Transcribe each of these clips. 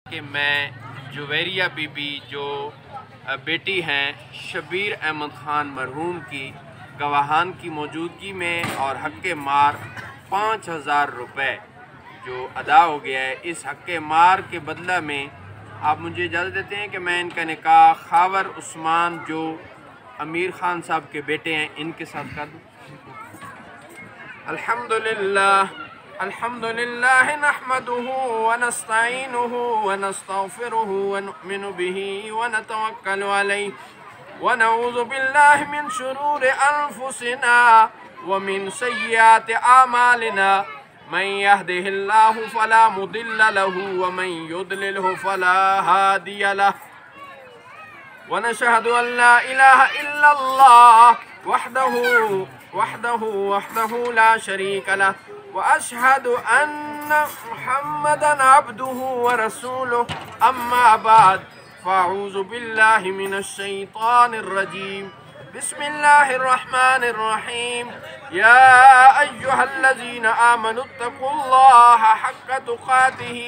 کہ میں Javeria be be جو بیٹی ہیں شبیر احمد خان مرحوم کی گواہان کی موجودگی میں اور حق مار 5000 روپے جو ادا ہو گیا ہے، اس حق مار کے بدلہ میں آپ مجھے اجازت دیتے ہیں کہ میں ان کا نکاح خاور عثمان جو امیر خان صاحب کے بیٹے ہیں ان کے ساتھ کر دوں۔ الحمدللہ نحمده ونستعینه ونستغفره ونؤمن به ونتوکل علیہ ونعوذ باللہ من شرور انفسنا ومن سیئات اعمالنا من يهده الله فلا مضل له ومن يضلله فلا هادي له ونشهد ان لا اله الا الله وحده لا شريك له واشهد ان محمدا عبده ورسوله اما بعد فاعوذ بالله من الشيطان الرجيم بسم الله الرحمن الرحيم يا أيها الذين آمنوا اتقوا الله حق تقاته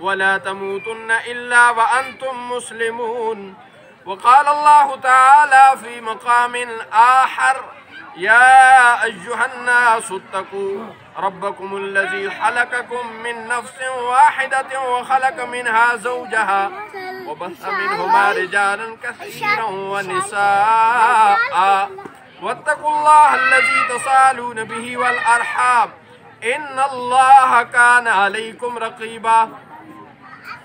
ولا تموتن إلا وأنتم مسلمون وقال الله تعالى في مقام آخر يا أيها الناس اتقوا ربكم الذي خلقكم من نفس واحدة وخلق منها زوجها وبث منهما رجالا كثيرا ونساء واتقوا الله الذي تساءلون به والأرحام إن الله كان عليكم رقيبا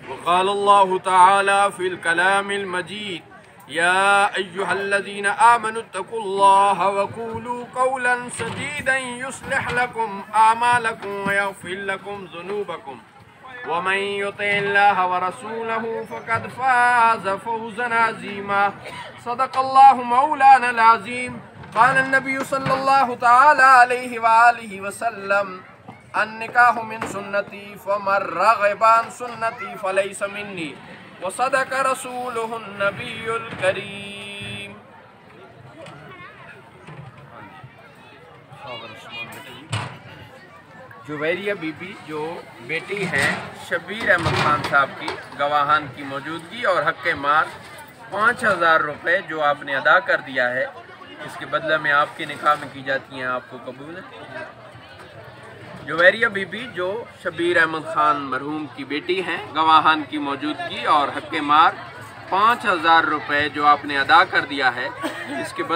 وقال الله تعالى في الكلام المجيد يا أيها الذين آمنوا اتقوا الله وقولوا قولا سديدا يصلح لكم أعمالكم ويغفر لكم ذنوبكم ومن يطع الله ورسوله فقد فاز فوزا عظيما صدق الله مولانا العظيم قال النبي صلى الله تعالى عليه وآله وسلم النکاح من سنتی فمن رغب عن سنتی فلیس منی وصدق رسوله النبی الکریم۔ جویریہ بی بی جو بیٹی ہیں شبیر احمد خان صاحب کی گواہان کی موجودگی اور حق مار 5000 روپے جو آپ نے ادا کر دیا ہے، اس کے بدلہ میں آپ کے نکاح میں کی جاتی ہیں، آپ کو قبول ہے؟ جویریہ بی بی جو شبیر احمد خان مرحوم کی بیٹی ہیں، گواہان کی موجودگی اور حق مار 5000 روپے جو آپ نے ادا کر دیا ہے، اس کے بدلے